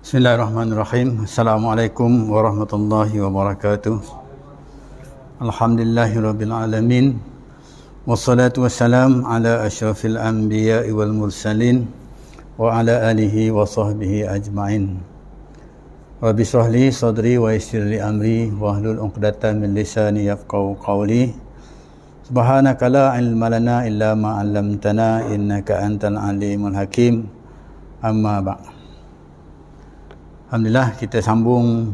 Bismillahirrahmanirrahim. Assalamualaikum warahmatullahi wabarakatuh. Alhamdulillahirabbil alamin. Wassalatu wassalam ala asyrafil anbiya'i wal mursalin wa ala alihi wa sahbihi ajma'in. Rabbi shrah li sadri wa yassir li amri wahlul 'uqdatam min lisani yafqahu qawli. Subhanaka la ilma lana illa ma 'allamtana innaka antal alimul hakim. Amma ba'd. Alhamdulillah, kita sambung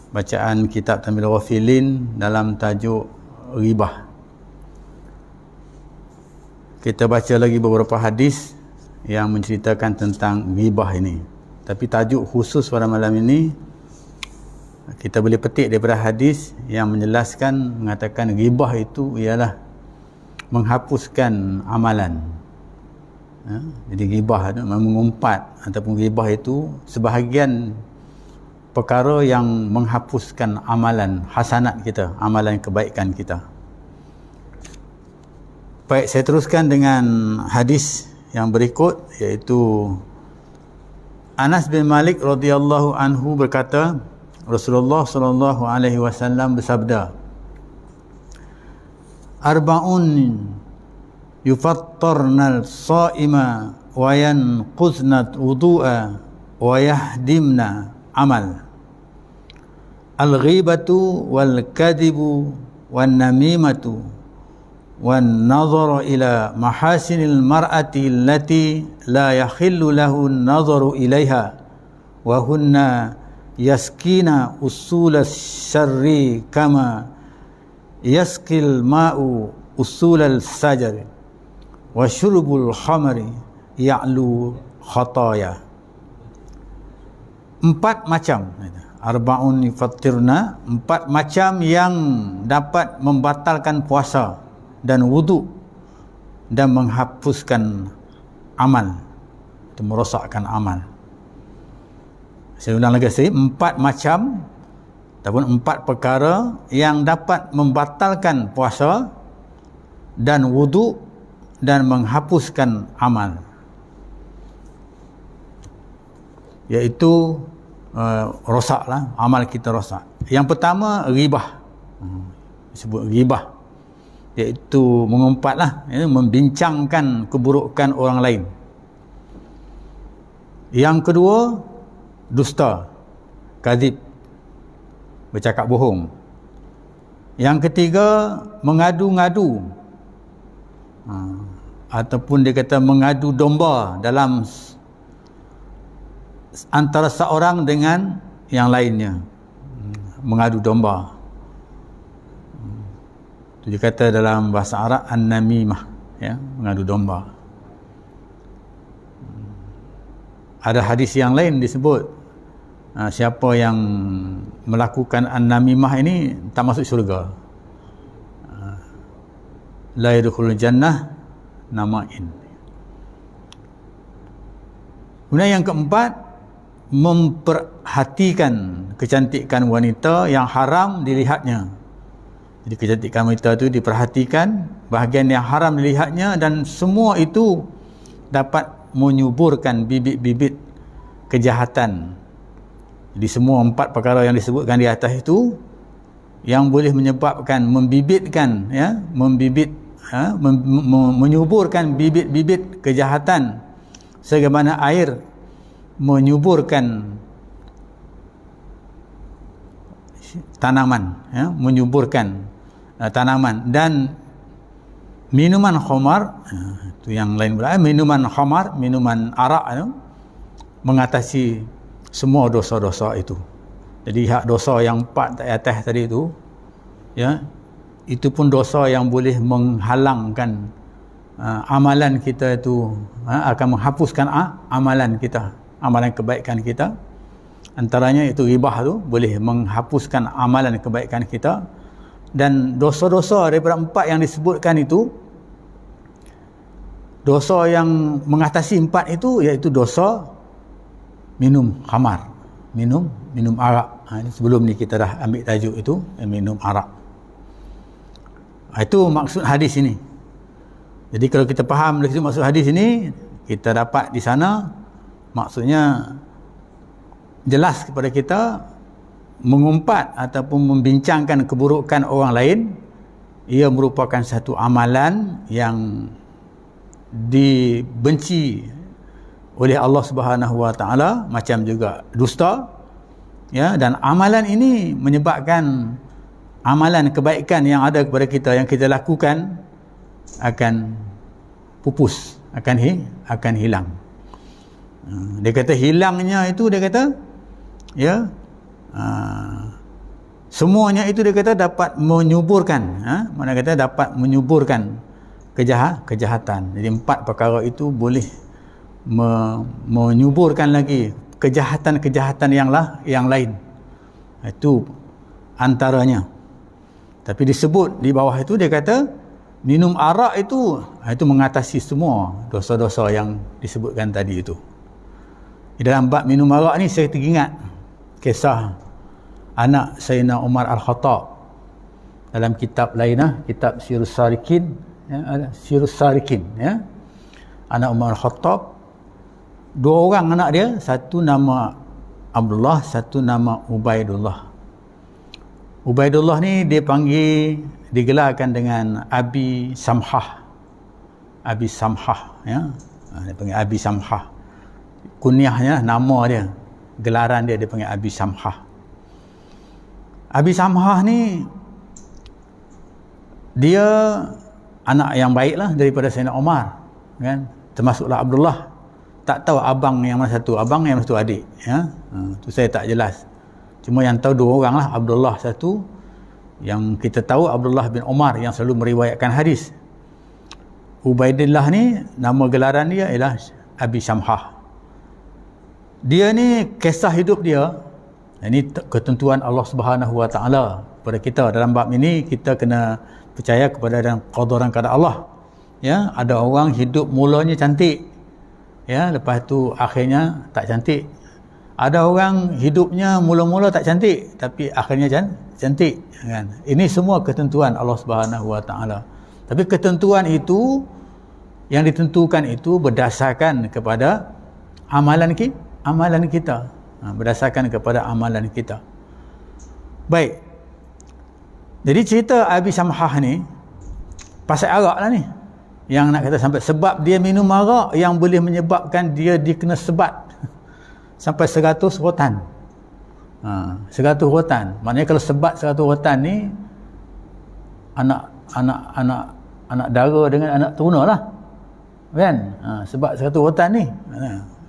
bacaan kitab Tanbihul Ghafilin dalam tajuk ghibah. Kita baca lagi beberapa hadis yang menceritakan tentang ghibah ini. Tapi tajuk khusus pada malam ini kita boleh petik daripada hadis yang menjelaskan, mengatakan ghibah itu ialah menghapuskan amalan. Jadi ghibah itu mengumpat, ataupun ghibah itu sebahagian perkara yang menghapuskan amalan hasanat kita, amalan kebaikan kita. Baik, saya teruskan dengan hadis yang berikut, iaitu Anas bin Malik radhiyallahu anhu berkata, Rasulullah sallallahu alaihi wasallam bersabda, "Arba'un yufattarnal sa'ima wa yanquznat wudu'a wa yahdimna amal. Al-ghibatu wal kadhibu wan namimatu wan nazaru ila mahasinil mar'ati allati la yakhillu lahu an-nazaru ilaiha wa hunna yaskina usulas syarri kama yaskil ma'u usulal sajari wa syurbul khamri ya'lu khataya." Empat macam, arba'un yufattirna, empat macam yang dapat membatalkan puasa dan wudu dan menghapuskan amal, itu merosakkan amal. Saya ulang lagi sekali, empat macam ataupun empat perkara yang dapat membatalkan puasa dan wudu dan menghapuskan amal, iaitu rosaklah, amal kita rosak. Yang pertama, ghibah. Disebut ghibah, iaitu mengumpatlah, membincangkan keburukan orang lain. Yang kedua, dusta, kadzib, bercakap bohong. Yang ketiga, mengadu-ngadu, ataupun dia kata mengadu domba dalam antara seorang dengan yang lainnya, mengadu domba. Itu dia kata dalam bahasa Arab an-namimah, ya, mengadu domba. Ada hadis yang lain disebut siapa yang melakukan an-namimah ini tak masuk syurga, la yadkhulul jannah namain. Kemudian yang keempat, memperhatikan kecantikan wanita yang haram dilihatnya. Jadi kecantikan wanita itu diperhatikan, bahagian yang haram dilihatnya, dan semua itu dapat menyuburkan bibit-bibit kejahatan. Jadi semua empat perkara yang disebutkan di atas itu yang boleh menyebabkan membibitkan, ya, menyuburkan bibit-bibit kejahatan sebagaimana air menyuburkan tanaman, ya, menyuburkan tanaman. Dan minuman khamar, itu yang lain pula, minuman khamar, minuman arak itu mengatasi semua dosa-dosa itu. Jadi hak dosa yang empat atas tadi itu, ya, itu pun dosa yang boleh menghalangkan amalan kita itu, akan menghapuskan amalan kita, amalan kebaikan kita. Antaranya itu ghibah tu boleh menghapuskan amalan kebaikan kita. Dan dosa-dosa daripada empat yang disebutkan itu, dosa yang mengatasi empat itu, iaitu dosa minum khamar, minum arak. Sebelum ni kita dah ambil tajuk itu, minum arak. Itu maksud hadis ini. Jadi kalau kita faham maksud hadis ini, kita dapat di sana maksudnya jelas kepada kita, mengumpat ataupun membincangkan keburukan orang lain, ia merupakan satu amalan yang dibenci oleh Allah Subhanahu Wa Taala, macam juga dusta, ya. Dan amalan ini menyebabkan amalan kebaikan yang ada kepada kita, yang kita lakukan, akan pupus, akan hilang. Dia kata hilangnya itu, dia kata, ya, semuanya itu dia kata dapat menyuburkan, mana kata dapat menyuburkan kejahatan. Jadi 4 perkara itu boleh menyuburkan lagi kejahatan-kejahatan yang lain. Itu antaranya. Tapi disebut di bawah itu, dia kata minum arak itu mengatasi semua dosa-dosa yang disebutkan tadi itu. Di dalam bab minum arak ni saya teringat kisah anak Sayyidina Umar Al-Khattab dalam kitab lain, kitab Sirus Salikin, ya, Sirus Salikin, ya. Anak Umar Al-Khattab, 2 orang anak dia, satu nama Abdullah, satu nama Ubaidullah. Ubaidullah ni digelarkan dengan Abi Samhah. Abi Samhah, ya. Dia panggil Abi Samhah. Kunyahnya, nama dia, gelaran dia panggil Abi Samhah. Abi Samhah ni dia anak yang baiklah daripada Sayyidina Umar, kan? Termasuklah Abdullah. Tak tahu abang yang mana satu, abang yang mana satu adik, ya. Tu saya tak jelas. Cuma yang tahu 2 orang lah, Abdullah satu, yang kita tahu Abdullah bin Umar yang selalu meriwayatkan hadis. Ubaidillah ni nama gelaran dia ialah Abi Samhah. Dia ni kisah hidup dia, ini ketentuan Allah Subhanahu Wa Taala kepada kita. Dalam bab ini kita kena percaya kepada dan qada dan qadar Allah, ya. Ada orang hidup mulanya cantik, ya, lepas tu akhirnya tak cantik. Ada orang hidupnya mula-mula tak cantik tapi akhirnya cantik, kan? Ini semua ketentuan Allah Subhanahu Wa Taala. Tapi ketentuan itu yang ditentukan itu berdasarkan kepada amalan kita, berdasarkan kepada amalan kita. Baik. Jadi cerita Abi Samhah ni pasal arak lah ni, yang nak kata sampai sebab dia minum arak yang boleh menyebabkan dia dikena sebat sampai 100 rotan. 100 rotan. Maknanya kalau sebat 100 rotan ni anak dara dengan anak teruna lah, kan? Sebat 100 rotan ni,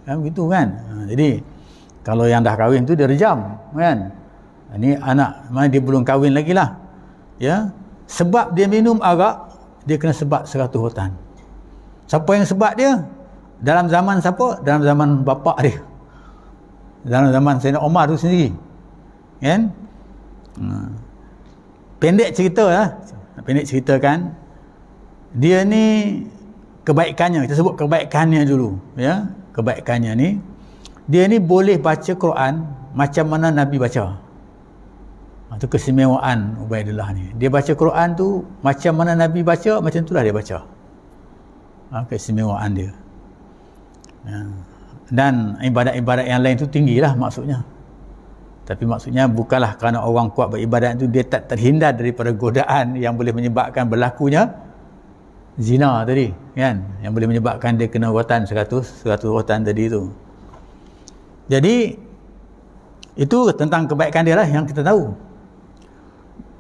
kan begitu, kan? Jadi kalau yang dah kahwin tu dia rejam, kan? Ini anak mana dia belum kahwin lagi lah, ya. Sebab dia minum arak, dia kena sebat 100 rotan. Siapa yang sebat dia? Dalam zaman siapa? Dalam zaman bapa dia, dalam zaman Sayyidina Umar tu sendiri, kan? Pendek ceritakan, dia ni kebaikannya, kita sebut kebaikannya dulu, ya. Kebaikannya ni, dia ni boleh baca Quran macam mana Nabi baca. Itu keistimewaan Ubaidillah ni. Dia baca Quran tu macam mana Nabi baca, macam itulah dia baca. Keistimewaan dia. Dan ibadat-ibadat yang lain tu tinggilah maksudnya. Tapi maksudnya bukanlah kerana orang kuat beribadat itu dia tak terhindar daripada godaan yang boleh menyebabkan berlakunya zina tadi, kan? Yang boleh menyebabkan dia kena rotan 100 rotan tadi tu. Jadi itu tentang kebaikan dia lah yang kita tahu.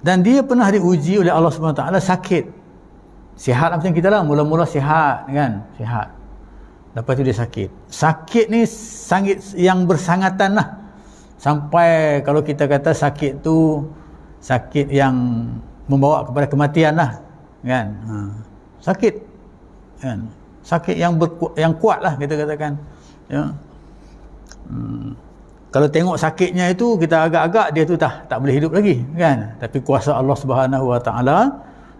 Dan dia pernah diuji oleh Allah SWT sakit. Sihat macam kita lah, mula-mula sihat, kan? Sihat. Lepas tu dia sakit. Sakit ni sangat yang bersangatan lah. Sampai kalau kita kata sakit tu sakit yang membawa kepada kematian lah, kan? Sakit, kan? Sakit yang kuat lah kita katakan, ya. Kalau tengok sakitnya itu kita agak-agak dia tu tak boleh hidup lagi, kan? Tapi kuasa Allah Subhanahu Wa Taala,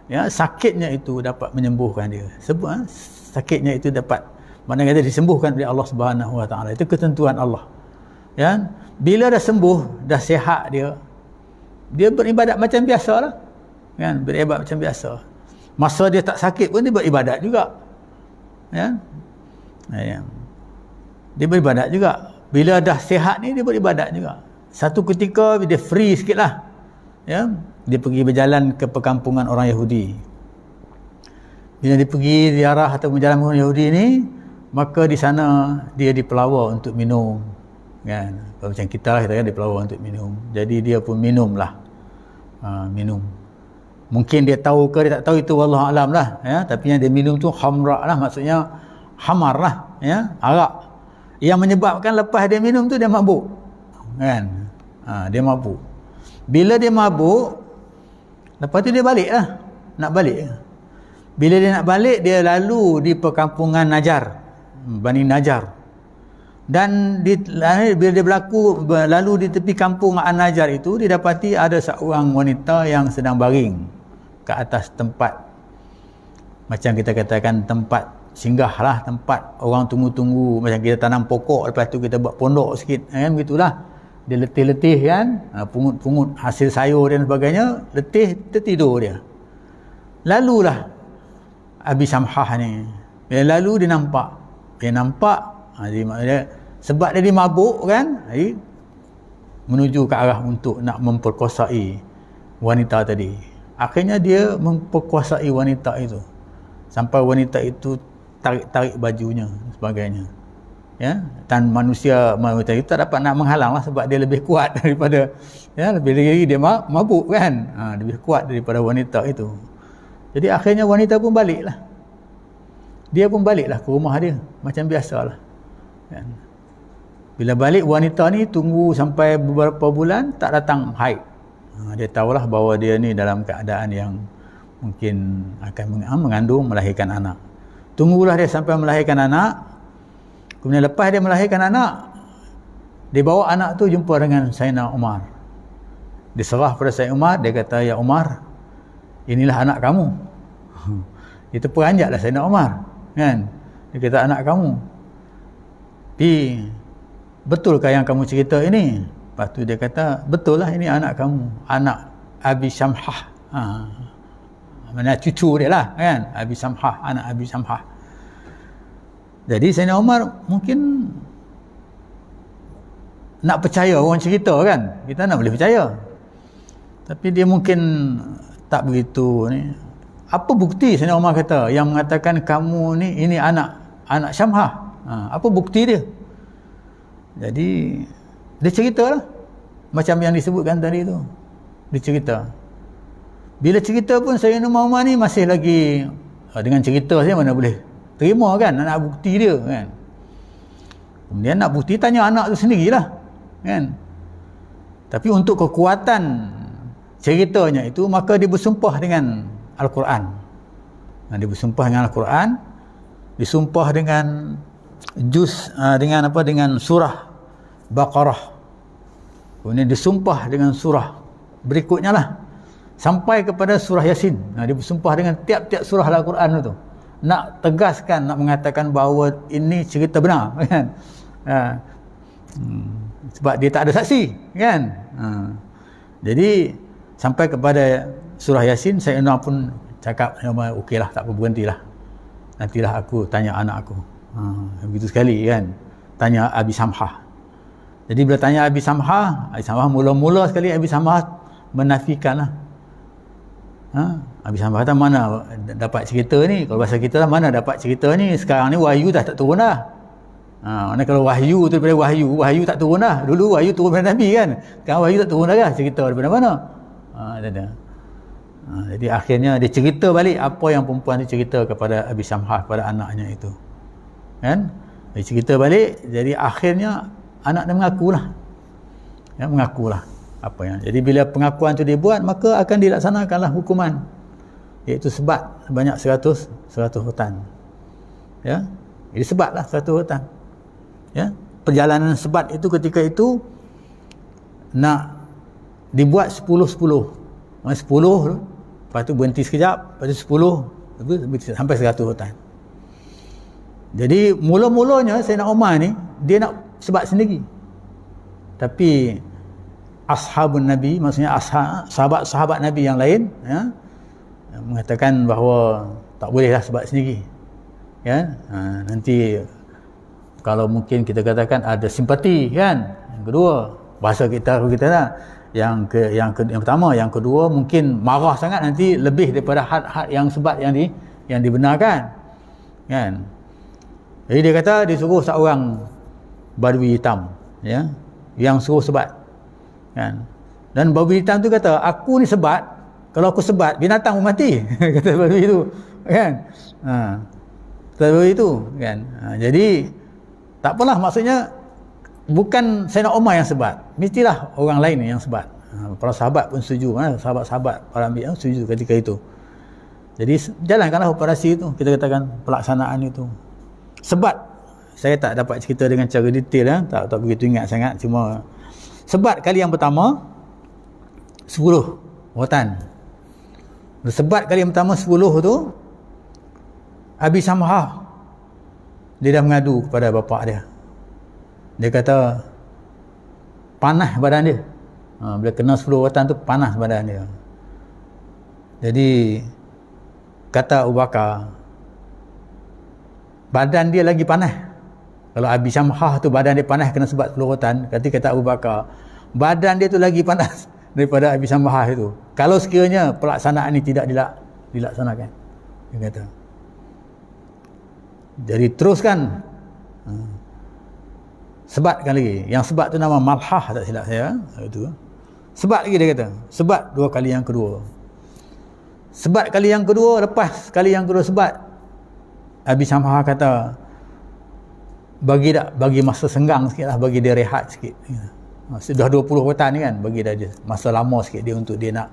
ya, sakitnya itu dapat menyembuhkan dia. Sebab sakitnya itu dapat, mana kata disembuhkan oleh Allah Subhanahu Wa Taala. Itu ketentuan Allah, ya. Bila dah sembuh, dah sihat dia beribadat macam biasa lah, kan? Beribadat macam biasa. Masa dia tak sakit pun dia beribadat juga, ya. Dia beribadat juga. bila dah sihat ni dia beribadat juga. Satu ketika dia free sikit lah, ya, dia pergi berjalan ke perkampungan orang Yahudi. Bila dia pergi ziarah atau berjalan dengan orang Yahudi ni, maka di sana dia dipelawa untuk minum, kan. Kalau macam kita lah, kita kan dipelawa untuk minum. Jadi dia pun minum lah, minum. Mungkin dia tahu ke dia tak tahu, itu wallahu alam lah, ya. Tapi yang dia minum tu khamra lah, maksudnya hamar lah, ya, arak. Yang menyebabkan lepas dia minum tu dia mabuk, kan. Dia mabuk. Bila dia mabuk, lepas tu dia balik lah, nak balik. Bila dia nak balik, dia lalu di perkampungan Najar, Bani Najar. Dan bila dia lalu di tepi kampung An-Najar itu, dia dapati ada seorang wanita yang sedang baring ke atas tempat, macam kita katakan tempat singgah lah, tempat orang tunggu-tunggu, macam kita tanam pokok, lepas tu kita buat pondok sikit, kan, begitulah. Dia letih-letih, kan, pungut-pungut hasil sayur dan sebagainya, letih, tertidur dia. Lalulah Abi Samhah ni, bila lalu dia nampak, dia, sebab dia mabuk, kan, jadi menuju ke arah untuk nak memperkosai wanita tadi. Akhirnya dia memperkuasai wanita itu sampai wanita itu tarik bajunya sebagainya, ya. Dan manusia itu tak dapat nak menghalang lah, sebab dia lebih kuat daripada, ya, lebih lagi dia mabuk, kan, lebih kuat daripada wanita itu. Jadi akhirnya wanita pun baliklah, dia pun baliklah ke rumah dia macam biasalah, kan. Bila balik, wanita ni tunggu sampai beberapa bulan tak datang haid. Dia tahulah bahawa dia ni dalam keadaan yang mungkin akan mengandung, melahirkan anak. Tunggulah dia sampai melahirkan anak. Kemudian lepas dia melahirkan anak, dia bawa anak tu jumpa dengan Sayyidina Umar. Dia serah pada Sayyidina Umar, dia kata, "Ya Umar, inilah anak kamu." Itu peranjatlah Sayyidina Umar, kan. Dia kata, "Anak kamu. Betulkah yang kamu cerita ini?" Lepas tu dia kata, "Betul lah, ini anak kamu, anak Abi Samhah." Mana cucu dia lah, kan, Abi Samhah, anak Abi Samhah. Jadi Sayyidina Umar mungkin nak percaya orang cerita, kan, kita nak boleh percaya, tapi dia mungkin tak begitu ni. Apa bukti Sayyidina Umar kata yang mengatakan kamu ni, ini anak Samhah? Apa bukti dia? Jadi dia ceritalah macam yang disebutkan tadi tu. Dia cerita. Bila cerita pun Sayyidina Umar ni masih lagi dengan cerita saja mana boleh terima, kan, nak bukti dia, kan. Kemudian nak bukti, tanya anak tu sendirilah, kan. Tapi untuk kekuatan ceritanya itu, maka dia bersumpah dengan Al-Quran. Dia bersumpah dengan Al-Quran, disumpah dengan dengan surah Baqarah. Kemudian disumpah dengan surah berikutnya lah, sampai kepada surah Yasin. Dia bersumpah dengan tiap-tiap surah Al-Quran itu, nak tegaskan, nak mengatakan bahawa ini cerita benar, kan. Sebab dia tak ada saksi, kan. Jadi sampai kepada surah Yasin, Sayyidina pun cakap, "Okeylah, tak apa, berhentilah. Nantilah aku tanya anak aku." Begitu sekali, kan, tanya Abi Samhah. Jadi bila tanya Abi Samhah, mula-mula sekali Abi Samhah menafikan lah. Abi Samhah kata, "Mana dapat cerita ni? Kalau bahasa kita lah, mana dapat cerita ni? Sekarang ni wahyu dah tak turun dah." Mana kalau wahyu tu daripada wahyu tak turun dah. Dulu wahyu turun daripada Nabi, kan. Sekarang wahyu tak turun dah, kan? Cerita daripada mana? Jadi akhirnya dia cerita balik apa yang perempuan tu cerita kepada Abi Samhah, kepada anaknya itu, kan. Dia cerita balik. Jadi akhirnya anak dia mengakulah, apa yang. Jadi bila pengakuan tu dibuat, maka akan dilaksanakanlah hukuman, iaitu sebat sebanyak 100 hutan, ya. Jadi sebatlah 100 hutan, ya. Perjalanan sebat itu ketika itu nak dibuat 10, lepas tu berhenti sekejap, lepas tu 10, sampai 100 hutan. Jadi mula-mulanya Sayyidina Umar ni dia nak sebat sendiri, tapi ashabun Nabi, maksudnya sahabat-sahabat Nabi yang lain, ya, mengatakan bahawa tak bolehlah sebat sendiri, ya. Nanti kalau mungkin kita katakan ada simpati kan. Yang kedua, bahasa kita lah. Yang pertama, yang kedua mungkin marah sangat, nanti lebih daripada had yang sebat yang dibenarkan. Kan? Jadi dia kata dia suruh seorang badui hitam, ya, yang suruh sebat. Kan? Dan badui hitam tu kata, aku ni sebat, kalau aku sebat binatang pun mati. Kata badui itu, kan? Kata badui itu, kan? Jadi tak apalah, maksudnya bukan Sayyidina Umar yang sebat, mestilah orang lain yang sebat. Para sahabat pun setuju, sahabat-sahabat para ambil setuju ketika itu. Jadi jalankanlah operasi itu, kita katakan pelaksanaan itu. Sebat, saya tak dapat cerita dengan cara detail, tak begitu ingat sangat, cuma sebat kali yang pertama 10 rotan. Sebat kali yang pertama 10 tu, Abi Samhah dia dah mengadu kepada bapa dia. Dia kata panas badan dia. Bila kena 10 rotan tu panas badan dia. Jadi kata Abu Bakar, badan dia lagi panas. Kalau Abi Samhah tu badan dia panas kena sebat 10 rotan, kata Abu Bakar, badan dia tu lagi panas daripada Abi Samhah itu, kalau sekiranya pelaksanaan ini tidak dilaksanakan. Dia kata. Jadi teruskan. Sebatkan lagi. Yang sebat tu nama Malhah, tak silap saya. Itu. Sebat lagi dia kata. Sebat 2 kali yang kedua. Sebat kali yang kedua, lepas kali yang kedua sebat, Abi Samhah kata, bagi masa senggang sikit lah, bagi dia rehat sikit. Sudah 20 rotan ni kan, bagi dia masa lama sikit dia untuk dia nak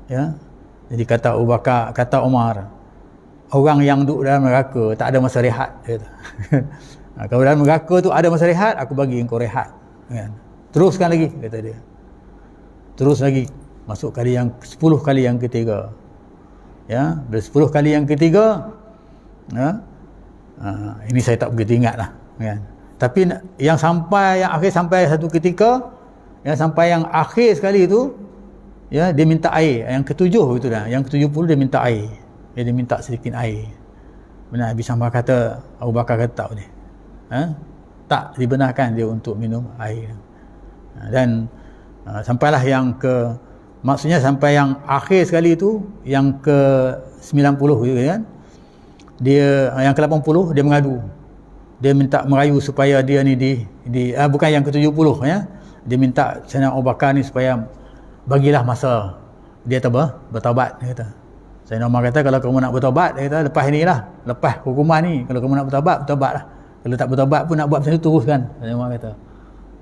ya. Jadi kata Abu Bakar, kata Umar, orang yang duduk dalam neraka tak ada masa rehat, dia kata. Kalau dalam neraka tu ada masa rehat, aku bagi engkau rehat, kan? Teruskan lagi, kata dia. Terus lagi, masuk kali yang 10 kali yang ketiga. Ya, bila 10 kali yang ketiga, ini saya tak begitu ingat lah, kan? Tapi yang akhir sampai satu ketika, yang sampai yang akhir sekali tu, ya, dia minta air. Yang ke-7 itu dah, yang ke-70 dia minta air. Dia minta sedikit air. Benar Abi Samhah kata, Abu Bakar kata tak boleh. Tak dibenarkan dia untuk minum air. Dan sampailah maksudnya sampai yang akhir sekali itu, yang ke-90 gitu kan, dia yang ke-80 dia mengadu, dia minta merayu supaya dia ni bukan yang ke-70 ya, dia minta Sayyidina Abu Bakar ni supaya bagilah masa dia bertaubat. Dia kata, Sayyidina Umar kata, kalau kamu nak bertaubat, dia kata, lepas hukuman ni, kalau kamu nak bertaubatlah. Kalau tak bertaubat pun nak buat macam tu, teruskan. Sayyidina Umar kata,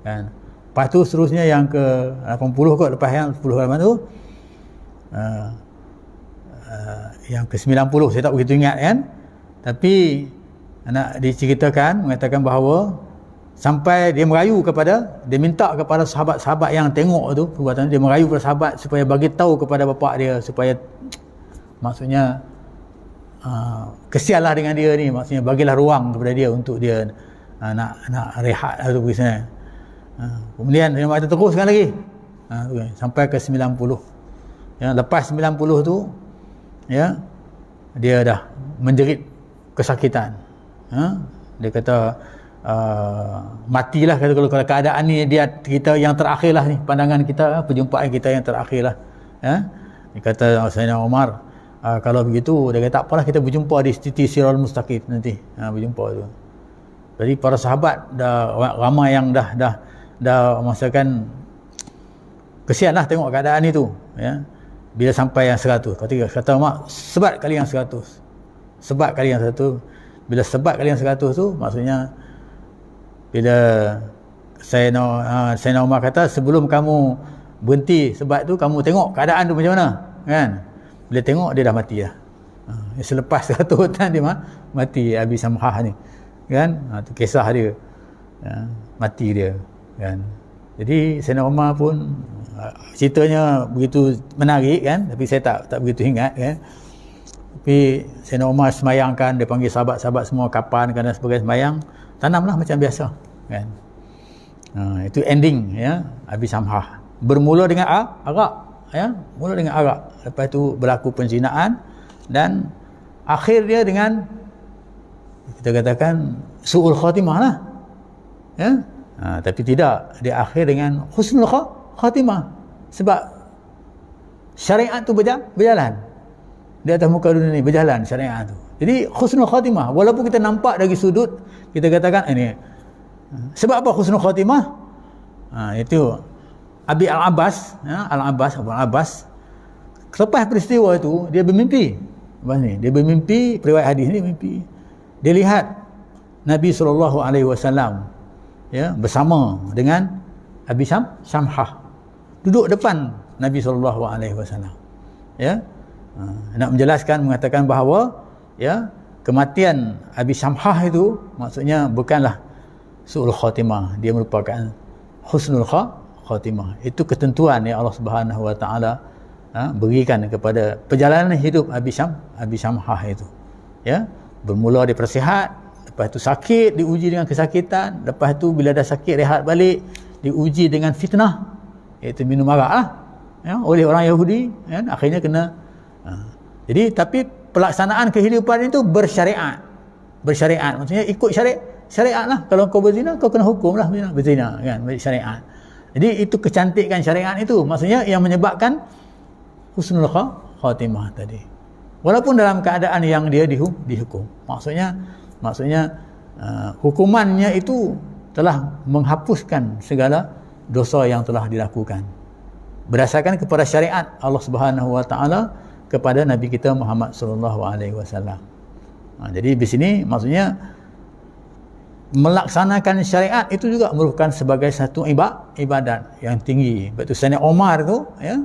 kan? Lepas tu seterusnya yang ke-80 kot, lepas yang 10 halaman tu, yang ke-90 saya tak begitu ingat kan, tapi nak diceritakan, mengatakan bahawa sampai dia minta kepada sahabat-sahabat yang tengok tu perbuatan dia, merayu kepada sahabat supaya bagi tahu kepada bapa dia, supaya maksudnya kesianlah dengan dia ni, maksudnya bagilah ruang kepada dia untuk dia nak rehat atau pergi sana. Kemudian dia kata teruskan lagi sampai ke 90. Ya, lepas 90 tu, ya, dia dah menjerit kesakitan. Dia kata matilah, kata kalau keadaan ni kita yang terakhir lah ni, pandangan kita, perjumpaan kita yang terakhir lah. Dia kata Sayyidina Umar, kalau begitu, dia kata tak apalah, kita berjumpa di titik Sirul Mustaqim nanti. Berjumpa tu. Jadi para sahabat dah ramai yang dah maksudkan kesianlah tengok keadaan itu, ya. Bila sampai yang 100, kata Umar, sebat kali yang 100. Sebat kali yang 100. Bila sebat kali yang 100 tu, maksudnya bila Sayyidina Umar kata, sebelum kamu berhenti sebat tu, kamu tengok keadaan tu macam mana, kan? Bila tengok, dia dah mati lah. Selepas 100 hutan dia mati, Abi Samhah ni, kan? Tu kisah dia, mati dia, kan? Jadi Sayyidina Umar pun ceritanya begitu menarik, kan? Tapi saya tak begitu ingat, kan? Tapi Sayyidina Umar semayangkan, dia panggil sahabat-sahabat semua kapan dan sebagainya, semayang, tanamlah macam biasa, kan? Itu ending, ya, Abi Samhah. Bermula dengan arak, ya, mula dengan arak, lepas tu berlaku penzinaan, dan akhir dia dengan kita katakan su'ul khatimah lah, ya. Tapi tidak, dia akhir dengan husnul khatimah, sebab syariat tu berjalan di atas muka dunia ni, berjalan syariat tu. Jadi husnul khatimah, walaupun kita nampak dari sudut, kita katakan ini sebab apa husnul khatimah? Itu Abi Al-Abbas, Abu Al-Abbas, selepas peristiwa itu dia bermimpi. Dia bermimpi, periwayat hadis ni mimpi. Dia lihat Nabi SAW, ya, bersama dengan Abi Samhah, duduk depan Nabi SAW, ya. Nak menjelaskan, mengatakan bahawa, ya, kematian Abi Samhah itu maksudnya bukanlah su'ul khatimah, dia merupakan husnul khatimah. Itu ketentuan yang Allah Subhanahu wa taala berikan kepada perjalanan hidup Abi Samhah itu, ya. Bermula daripada sihat, lepas itu sakit, diuji dengan kesakitan, lepas itu bila dah sakit rehat balik, diuji dengan fitnah, iaitu minum arak lah, ya, oleh orang Yahudi, ya, akhirnya kena. Jadi tapi pelaksanaan kehidupan itu bersyariat, maksudnya ikut syariat lah. Kalau kau berzina, kau kena hukum lah berzina, kan, syariat. Jadi itu kecantikan syariat itu, maksudnya yang menyebabkan husnul khatimah tadi, walaupun dalam keadaan yang dia dihukum. Maksudnya hukumannya itu telah menghapuskan segala dosa yang telah dilakukan berdasarkan kepada syariat Allah Subhanahu wa taala kepada Nabi kita Muhammad sallallahu alaihi wasallam. Jadi di sini maksudnya melaksanakan syariat itu juga merupakan sebagai satu ibadat yang tinggi. Betul, Sayyidina Umar tu, ya,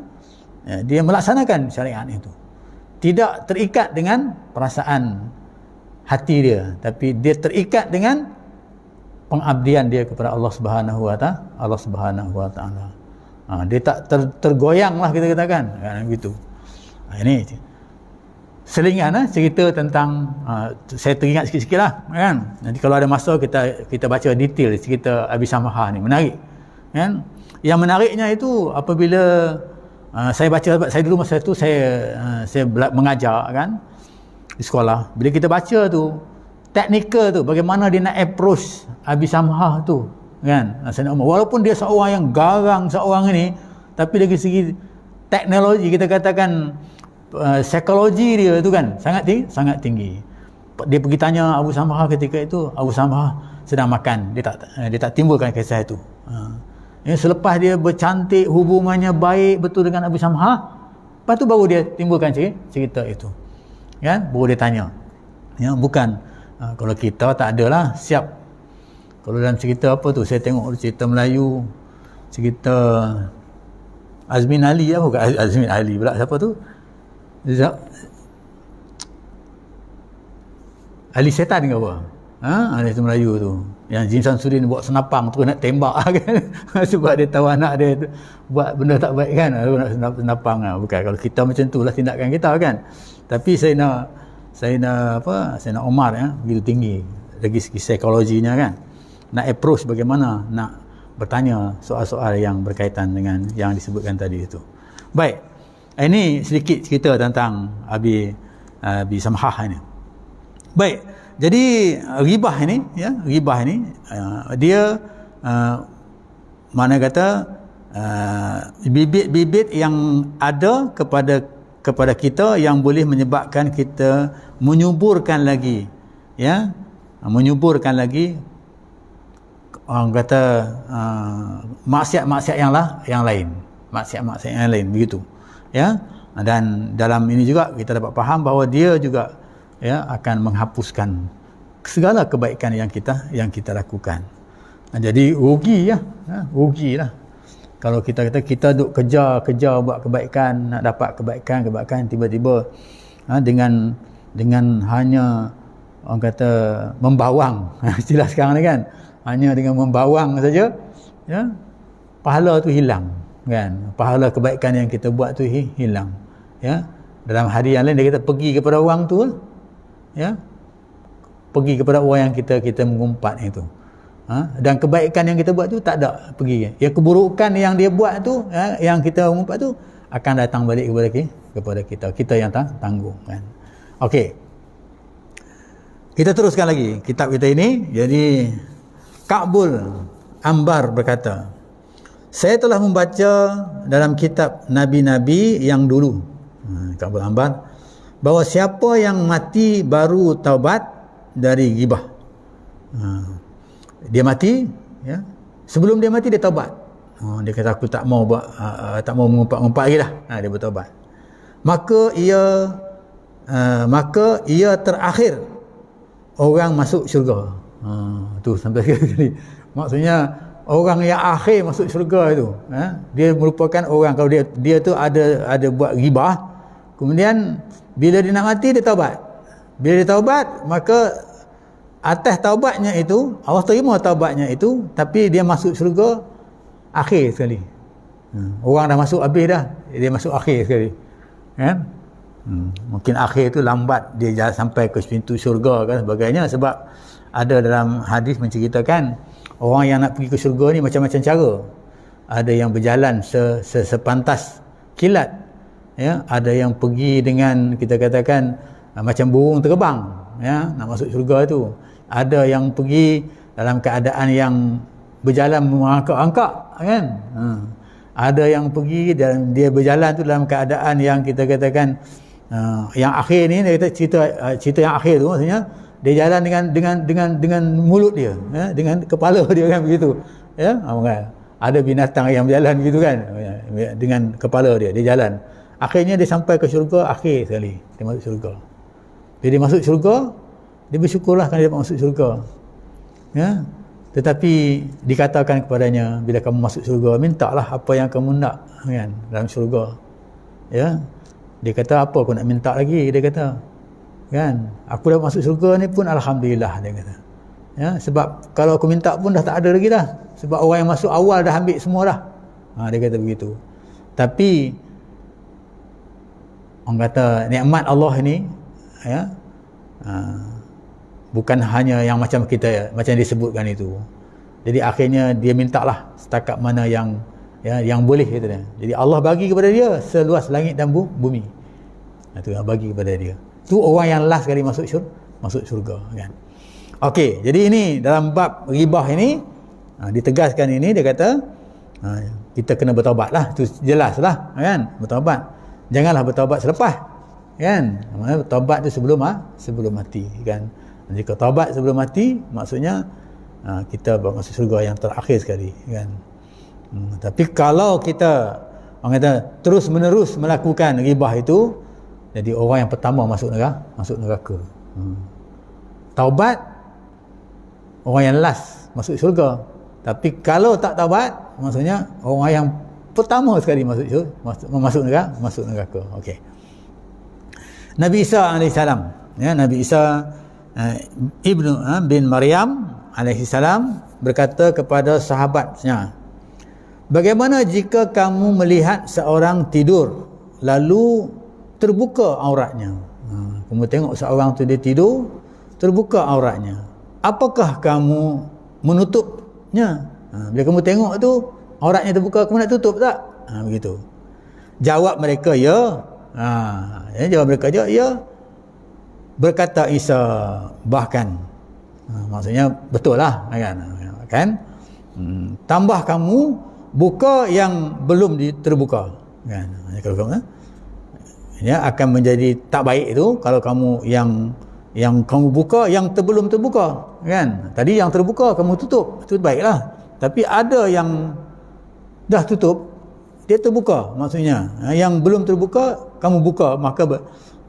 dia melaksanakan syariat itu, tidak terikat dengan perasaan hati dia, tapi dia terikat dengan pengabdian dia kepada Allah Subhanahu wa taala. Dia tak tergoyang lah, kita katakan, kan, begitu. Ini selingan cerita tentang, saya teringat sikit-sikit lah, kan. Nanti kalau ada masa kita baca detail cerita Abi Samhah ni, menarik, kan. Yang menariknya itu apabila saya baca, saya dulu masa tu saya mengajar, kan, di sekolah. Bila kita baca tu teknikal tu, bagaimana dia nak approach Abi Samhah tu, kan, walaupun dia seorang yang garang seorang ini, tapi dari segi teknologi, kita katakan psikologi dia tu, kan, sangat tinggi. Dia pergi tanya Abu Samhah ketika itu, Abu Samhah sedang makan, dia tak timbulkan kisah itu. Selepas dia bercantik, hubungannya baik betul dengan Abu Samhah, lepas tu baru dia timbulkan cerita itu, kan, baru dia tanya, ya, bukan kalau kita tak adalah siap. Kalau dalam cerita apa tu, saya tengok cerita Melayu, cerita Azmin Ali, bukan Azmin Ali pula, siapa tu, Ali Setan ke apa, ada cerita Melayu tu, yang Jin Samsudin buat senapang tu nak tembak, kan, sebab dia tahu anak dia tu buat benda tak baik, kan, nak senapang. Bukan, kalau kita macam tu lah tindakan kita, kan. Tapi saya nak Omar, ya, begitu tinggi dari segi psikologinya, kan, nak approach bagaimana nak bertanya soal-soal yang berkaitan dengan yang disebutkan tadi itu. Baik, ini sedikit cerita tentang Abi Samhah ini. Baik, jadi ghibah ini, ya, dia mana kata bibit-bibit yang ada kepada kita yang boleh menyebabkan kita menyuburkan lagi, ya, orang kata maksiat-maksiat yang lain, begitu, ya. Dan dalam ini juga kita dapat faham bahawa dia juga, ya, akan menghapuskan segala kebaikan yang kita lakukan. Jadi rugilah kalau kita kata kita duk kejar buat kebaikan, nak dapat kebaikan, tiba-tiba dengan hanya orang kata membawang, istilah sekarang ni, kan, hanya dengan membawang saja, ya, pahala tu hilang, kan, pahala kebaikan yang kita buat tu hilang, ya. Dalam hadis yang lain dia kata pergi kepada orang tu, ya, pergi kepada orang yang kita mengumpat itu, dan kebaikan yang kita buat tu tak ada pergi, yang keburukan yang dia buat tu, ya, yang kita mengumpat tu akan datang balik kepada kita yang tanggung, kan. Okey, Kita teruskan lagi kitab kita ini. Jadi Ka'bul Ambar berkata, saya telah membaca dalam kitab Nabi-Nabi yang dulu, Ka'bul Ambar, bahawa siapa yang mati baru taubat dari ghibah, dia mati, ya, sebelum dia mati dia taubat. Dia kata aku tak mau mengumpat-ngumpat lagi dah. Dia bertaubat. Maka ia terakhir orang masuk syurga. Tu sampai sekali. Maksudnya orang yang akhir masuk syurga itu, dia merupakan orang, kalau dia tu ada buat ghibah, kemudian bila dia nak mati dia taubat. Bila dia taubat, maka atas taubatnya itu Allah terima taubatnya itu, tapi dia masuk syurga akhir sekali. Orang dah masuk habis dah, dia masuk akhir sekali, kan? Mungkin akhir tu lambat dia jalan sampai ke pintu syurga kan sebagainya, sebab ada dalam hadis menceritakan orang yang nak pergi ke syurga ni macam-macam cara. Ada yang berjalan sepantas kilat, ya, ada yang pergi dengan, kita katakan macam burung terbang, ya, nak masuk syurga tu. Ada yang pergi dalam keadaan yang berjalan mengangkak-angkak, kan. Ada yang pergi dan dia berjalan tu dalam keadaan yang kita katakan yang akhir ni, dia kata cerita yang akhir tu maksudnya dia jalan dengan mulut dia, ya, dengan kepala dia, kan, begitu, ya. Ada binatang yang berjalan gitu kan, dengan kepala dia jalan. Akhirnya dia sampai ke syurga akhir sekali, dia masuk syurga. Bila dia masuk syurga, dia bersyukurlah kerana dia dapat masuk syurga, ya. Tetapi dikatakan kepadanya, bila kamu masuk syurga, mintalah apa yang kamu nak, kan, dalam syurga, ya. Dia kata, apa aku nak minta lagi, dia kata, kan, aku dah masuk syurga ni pun alhamdulillah, dia kata, ya. Sebab kalau aku minta pun dah tak ada lagi dah, sebab orang yang masuk awal dah ambil semua dah. Dia kata begitu. Tapi orang kata nikmat Allah ini, ya, bukan hanya yang macam kita, macam disebutkan itu. Jadi akhirnya dia mintalah setakat mana yang, ya, yang boleh, kata dia. Jadi Allah bagi kepada dia seluas langit dan bumi. Itu yang bagi kepada dia. Tu orang yang last sekali masuk syurga, kan. Okey, jadi ini dalam bab ghibah ini ditegaskan ini, dia kata kita kena bertaubat lah, tu jelas lah, kan, bertaubat. Janganlah bertaubat selepas, kan. Bertaubat tu sebelum mati, kan. Jika taubat sebelum mati, maksudnya kita masuk syurga yang terakhir sekali, kan. Tapi kalau kita, orang kata, terus menerus melakukan ghibah itu, jadi orang yang pertama masuk neraka. Taubat orang yang last masuk syurga. Tapi kalau tak taubat, maksudnya orang yang pertama sekali masuk neraka. Okey. Nabi Isa alaihissalam, ya, Nabi Isa bin Maryam alaihissalam berkata kepada sahabatnya, bagaimana jika kamu melihat seorang tidur lalu terbuka auratnya? Kamu tengok seorang tu dia tidur, terbuka auratnya, apakah kamu menutupnya? Bila kamu tengok tu auratnya terbuka, kamu nak tutup tak? Begitu. Jawab mereka, ya. Jawab mereka, ya. Berkata Isa, bahkan, maksudnya betul lah, kan? Tambah kamu buka yang belum terbuka, kan? Kalau kamu, ya, akan menjadi tak baik itu kalau kamu yang kamu buka yang belum terbuka, kan? Tadi yang terbuka kamu tutup, itu baiklah. Tapi ada yang dah tutup, dia terbuka, maksudnya yang belum terbuka kamu buka, maka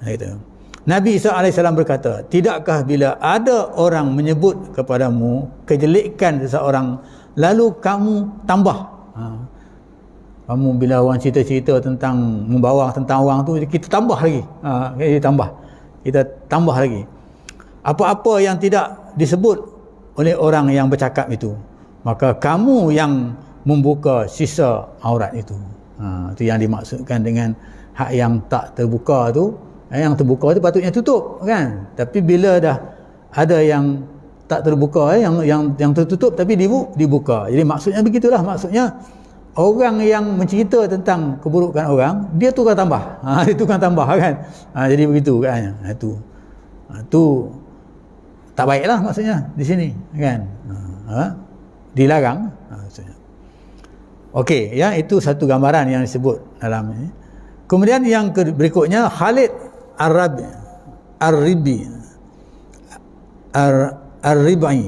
gitu. Nabi Isa AS berkata, tidakkah bila ada orang menyebut kepadamu kejelekan seseorang, lalu kamu tambah, kamu bila orang cerita-cerita tentang membawang tentang orang tu, kita tambah lagi, kita tambah lagi apa-apa yang tidak disebut oleh orang yang bercakap itu, maka kamu yang membuka sisa aurat itu. Itu yang dimaksudkan dengan hak yang tak terbuka tu. Yang terbuka tu patutnya tutup, kan. Tapi bila dah ada yang tak terbuka, yang tertutup tapi dibuka. Jadi maksudnya begitulah, maksudnya orang yang mencerita tentang keburukan orang, dia tukar tambah. Dia tukar tambah, kan. Jadi begitu, kan. Itu tak baiklah maksudnya di sini, kan? Dilarang maksudnya. Okey, ya, itu satu gambaran yang disebut dalam ini. Kemudian yang berikutnya, Khalid Ar-Ribai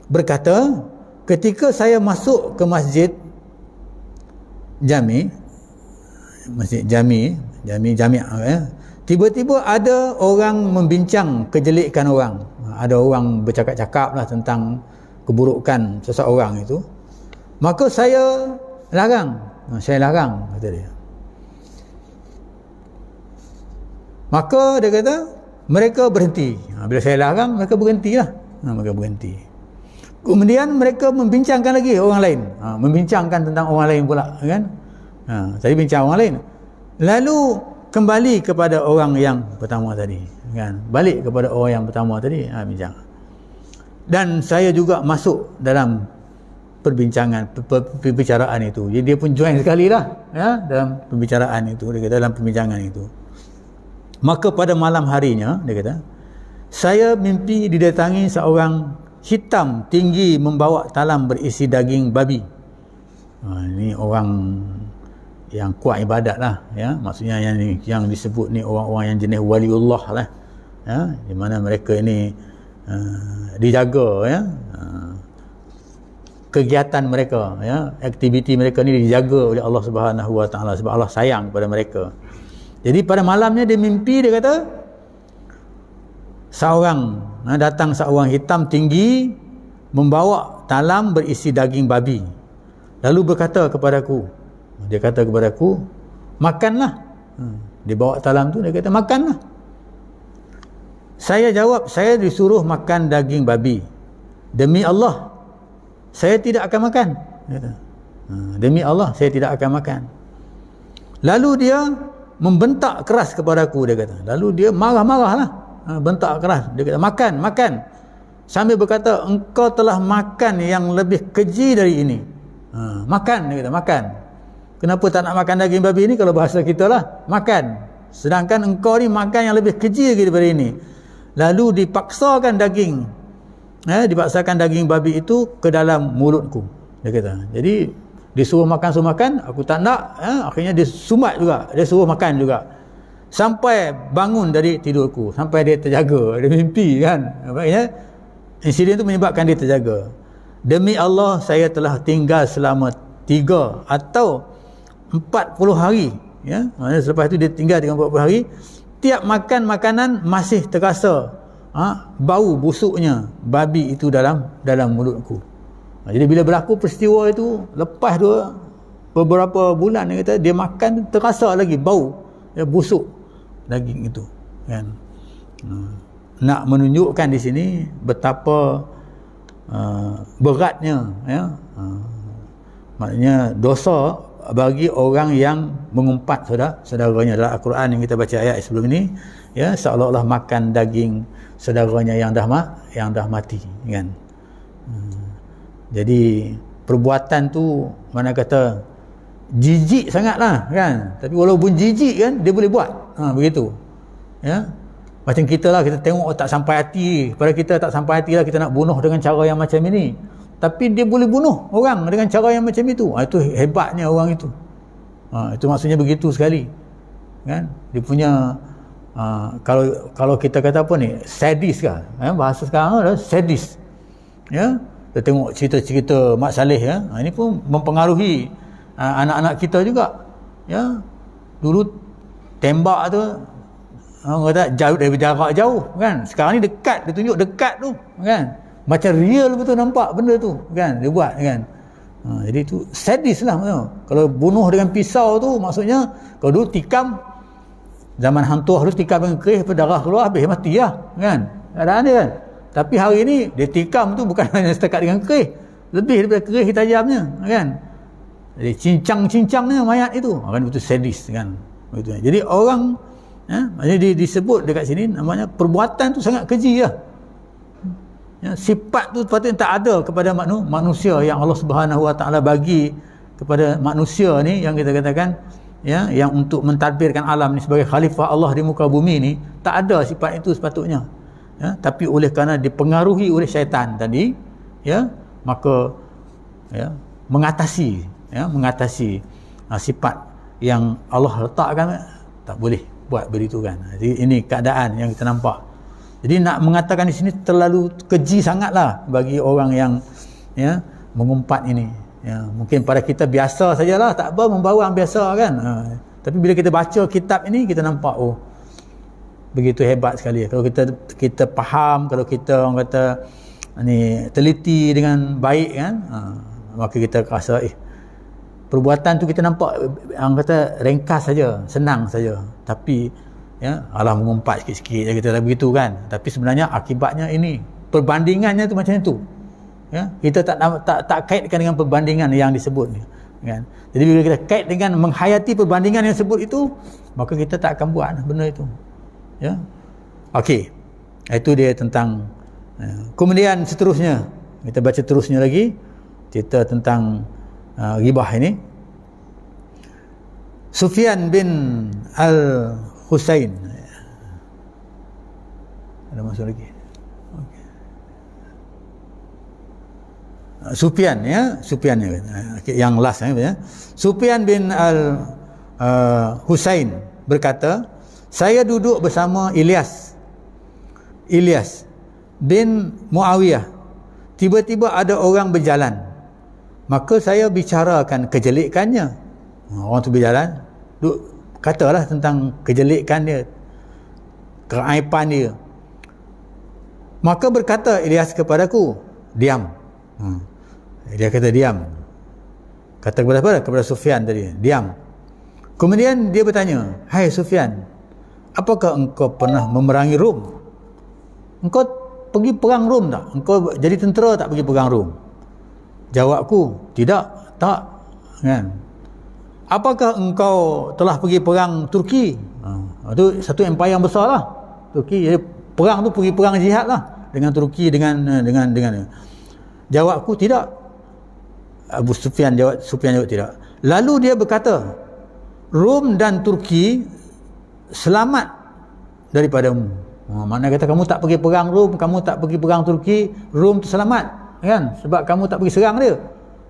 berkata, ketika saya masuk ke masjid Jami', tiba-tiba ada orang membincang kejelekan orang. Ada orang bercakap-cakap lah tentang keburukan seseorang itu. Maka saya larang, kata dia. Maka dia kata, mereka berhenti. Bila saya larang, mereka berhentilah. Mereka berhenti. Kemudian mereka membincangkan lagi orang lain. Membincangkan tentang orang lain pula, kan? Tadi bincang orang lain. Lalu kembali kepada orang yang pertama tadi, kan? Balik kepada orang yang pertama tadi, bincang. Dan saya juga masuk dalam perbicaraan itu. Jadi dia pun join sekali lah, ya, dalam perbicaraan itu. Dia kata dalam perbincangan itu. Maka pada malam harinya, dia kata, saya mimpi didatangi seorang hitam tinggi membawa talam berisi daging babi. Ini orang yang kuat ibadat lah, ya. Maksudnya yang disebut ni orang-orang yang jenis waliullah lah, ya, di mana mereka ini dijaga, ya, kegiatan mereka, ya, aktiviti mereka ni dijaga oleh Allah Subhanahu Wa Taala sebab Allah sayang kepada mereka. Jadi pada malamnya dia mimpi, dia kata datang seorang hitam tinggi membawa talam berisi daging babi, lalu berkata kepadaku, makanlah. Dia bawa talam tu, dia kata makanlah. Saya jawab, saya disuruh makan daging babi. Demi Allah, saya tidak akan makan. Demi Allah, saya tidak akan makan. Lalu dia membentak keras kepadaku, dia kata. Lalu dia marah-marah lah, bentak keras. Dia kata, makan. Sambil berkata, engkau telah makan yang lebih keji dari ini. Makan, dia kata, makan. Kenapa tak nak makan daging babi ni? Kalau bahasa kita lah, makan. Sedangkan engkau ni makan yang lebih keji lagi daripada ini. Lalu dipaksakan daging babi itu ke dalam mulutku, dia kata. Jadi disuruh makan, aku tak nak, akhirnya dia sumbat juga, dia suruh makan juga, sampai bangun dari tidurku, sampai dia terjaga, dia mimpi, kan. Maknanya insiden itu menyebabkan dia terjaga. Demi Allah, saya telah tinggal selama 3 atau 40 hari, ya. Maksudnya selepas itu dia tinggal dengan 40 hari. Tiap makan makanan masih terasa bau busuknya babi itu dalam mulutku. Jadi bila berlaku peristiwa itu, lepas beberapa bulan, dia kata, dia makan terasa lagi bau, ya, busuk daging itu, kan. Nak menunjukkan di sini betapa beratnya, ya, maknanya dosa bagi orang yang mengumpat saudaranya. Dalam Al-Quran yang kita baca ayat sebelum ini, ya, seolah-olah makan daging saudaranya yang dah mati, kan. Jadi perbuatan tu mana kata jijik sangatlah, kan. Tapi walaupun jijik, kan, dia boleh buat, begitu, ya. Macam kita lah, kita tengok tak sampai hati, pada kita tak sampai hati lah, kita nak bunuh dengan cara yang macam ini, tapi dia boleh bunuh orang dengan cara yang macam itu. Itu hebatnya orang itu. Itu maksudnya begitu sekali, kan. Dia punya kalau kita kata apa ni, sadis kan, bahasa sekarang adalah sadis, ya. Kita tengok cerita-cerita Mak Saleh, ya, ini pun mempengaruhi anak-anak kita juga, ya. Dulu tembak tu orang kata jauh, dari jarak jauh, kan. Sekarang ni dekat, dia tunjuk dekat tu, kan. Macam real betul nampak benda tu, kan, dia buat, kan. Jadi tu sadis lah. Kalau bunuh dengan pisau tu, maksudnya kalau dulu tikam, zaman hantu harus tikam dengan kerih, darah keluar, habis mati lah, kan. Keadaan dia, kan. Tapi hari ni dia tikam tu bukan hanya setakat dengan kerih, lebih daripada kerih tajamnya, kan. Jadi cincang-cincangnya mayat itu, kan, betul sadis, kan. Betul. Jadi orang, jadi disebut dekat sini namanya perbuatan tu sangat keji lah. Ya, sifat tu patutnya tak ada kepada manusia yang Allah Subhanahu Wa Taala bagi kepada manusia ni, yang kita katakan, ya, yang untuk mentadbirkan alam ni sebagai khalifah Allah di muka bumi ni, tak ada sifat itu sepatutnya. ya, tapi oleh kerana dipengaruhi oleh syaitan tadi, ya, maka ya mengatasi sifat yang Allah letakkan, tak boleh buat begitu kan. Jadi ini keadaan yang kita nampak. Jadi nak mengatakan di sini terlalu keji sangatlah bagi orang yang ya mengumpat ini. Ya, mungkin pada kita biasa sajalah, tak apa, membawang biasa kan. Tapi bila kita baca kitab ini, kita nampak begitu hebat sekali. Kalau kita faham, kalau kita orang kata ni teliti dengan baik kan, maka kita rasa perbuatan tu kita nampak orang kata ringkas saja, senang saja. Tapi ya alah mengumpat sikit-sikit je kita dah begitu kan. Tapi sebenarnya akibatnya ini, perbandingannya tu macam itu. Ya, kita tak kaitkan dengan perbandingan yang disebut ni kan. Jadi bila kita kait dengan menghayati perbandingan yang disebut itu, maka kita tak akan buat benda itu. Ya. Okey. Itu dia tentang kemudian seterusnya kita baca terusnya lagi cerita tentang ghibah ini. Sufyan bin Al-Husain ada masuk lagi. Sufyan yang last ya. Sufyan bin Al-Husain berkata, saya duduk bersama Ilyas bin Muawiyah. Tiba-tiba ada orang berjalan. Maka saya bicarakan kejelekannya. Orang tu berjalan, katalah tentang kejelekan dia, keaiban dia. Maka berkata Ilyas kepadaku, diam. Dia kata diam. Kata kepada Sufyan tadi, diam. Kemudian dia bertanya, hai Sufyan, apakah engkau pernah memerangi Rom? Engkau pergi perang Rom tak? Engkau jadi tentera tak pergi perang Rom? Jawabku, tidak, tak. Kan? Apakah engkau telah pergi perang Turki? Itu satu empire yang besar lah, Turki. Jadi perang tu pergi perang jihad lah dengan Turki, dengan Jawabku, tidak. Sufyan jawab tidak. Lalu dia berkata, Rom dan Turki selamat daripadamu. Maknanya kata kamu tak pergi perang Rom, kamu tak pergi perang Turki, Rom tu selamat kan, sebab kamu tak pergi serang dia,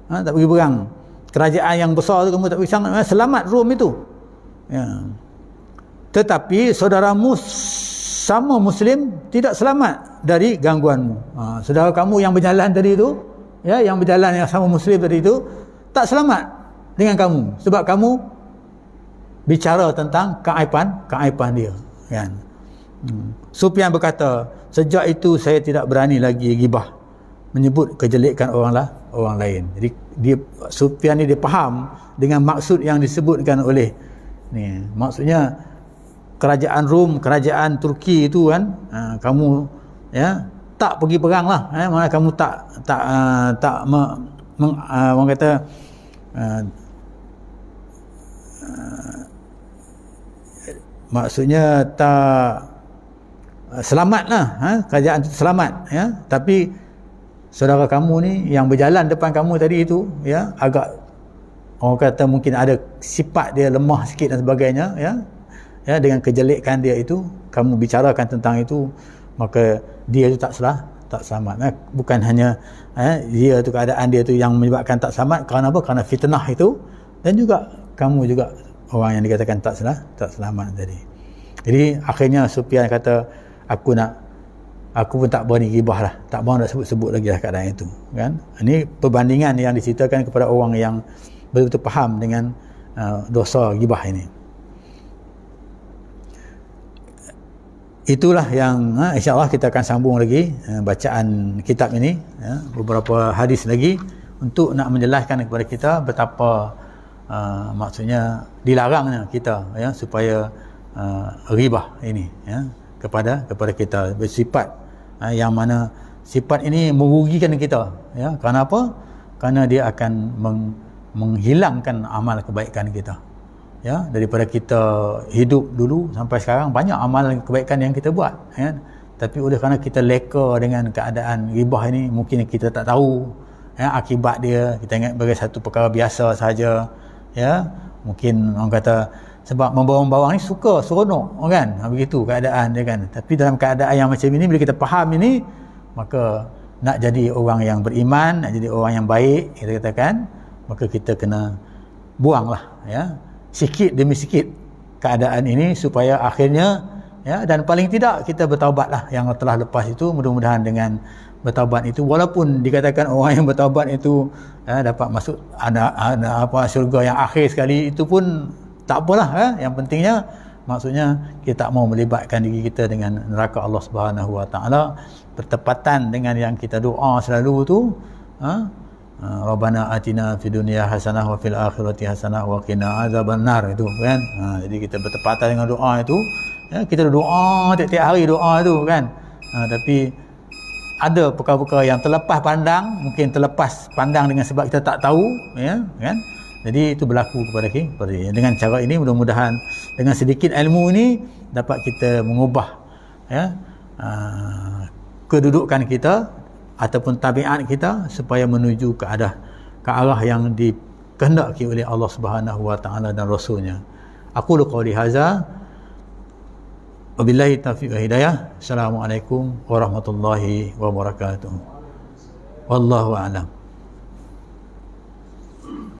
tak pergi perang kerajaan yang besar tu, kamu tak pergi serang, selamat Rom itu ya. Tetapi saudaramu sama Muslim tidak selamat dari gangguanmu. Saudara kamu yang berjalan tadi itu, ya, yang berjalan yang sama Muslim tadi itu, tak selamat dengan kamu sebab kamu bicara tentang keaiban dia kan. Sufyan berkata, sejak itu saya tidak berani lagi ghibah, menyebut kejelekan orang lain. Jadi Sufyan ni dia faham dengan maksud yang disebutkan oleh ni, maksudnya kerajaan Rom, kerajaan Turki itu kan, kamu ya tak pergi perang lah, mana kamu orang kata maksudnya tak selamat lah, kerajaan itu selamat ya. Tapi saudara kamu ni yang berjalan depan kamu tadi itu ya, agak orang kata mungkin ada sifat dia lemah sikit dan sebagainya ya. Ya, dengan kejelekan dia itu kamu bicarakan tentang itu, maka dia itu tak selamat. Bukan hanya dia tu, keadaan dia tu yang menyebabkan tak selamat, kerana apa? Kerana fitnah itu, dan juga kamu juga orang yang dikatakan tak selamat tadi. Jadi akhirnya Sufyan kata, aku pun tak berani ghibah lah, tak berani nak sebut-sebut lagi lah keadaan itu kan. Ini perbandingan yang diceritakan kepada orang yang betul-betul faham dengan dosa ghibah ini. Itulah yang insya-Allah kita akan sambung lagi bacaan kitab ini ya, beberapa hadis lagi untuk nak menjelaskan kepada kita betapa maksudnya dilarangnya kita ya supaya ghibah ini ya kepada kita bersifat yang mana sifat ini merugikan kita ya. Kerana apa? Kerana dia akan menghilangkan amal kebaikan kita. Ya, daripada kita hidup dulu sampai sekarang banyak amal kebaikan yang kita buat ya. Tapi oleh kerana kita leka dengan keadaan ghibah ini, mungkin kita tak tahu ya akibat dia, kita ingat sebagai satu perkara biasa saja ya. Mungkin orang kata Sebab membawang-bawang ni suka, seronok kan, begitu keadaan dia kan. Tapi dalam keadaan yang macam ini, bila kita faham ini, maka nak jadi orang yang beriman, nak jadi orang yang baik, kita katakan, maka kita kena buanglah ya, sikit demi sikit keadaan ini supaya akhirnya ya, dan paling tidak kita bertaubatlah yang telah lepas itu. Mudah-mudahan dengan bertaubat itu, walaupun dikatakan orang yang bertaubat itu dapat masuk syurga yang akhir sekali, itu pun tak apalah ya. Yang pentingnya maksudnya kita tak mau melibatkan diri kita dengan neraka Allah Subhanahu Wa Taala, bertepatan dengan yang kita doa selalu tu, Rabbana atina fid dunya hasanah wa fil akhirati hasanah wa qina azabannar, itu kan. Jadi kita bertepatan dengan doa itu ya, kita doa tiap-tiap hari doa tu kan. Tapi ada perkara-perkara yang terlepas pandang, mungkin terlepas pandang dengan sebab kita tak tahu ya kan. Jadi itu berlaku kepada kita. Dengan cara ini mudah-mudahan dengan sedikit ilmu ini dapat kita mengubah ya kedudukan kita ataupun tabiat kita supaya menuju ke arah yang dikehendaki oleh Allah Subhanahu Wa Taala dan Rasulnya. Aku qouli hadza wabillahi taufiq wa hidayah. Assalamualaikum warahmatullahi wabarakatuh. Wallahu a'lam.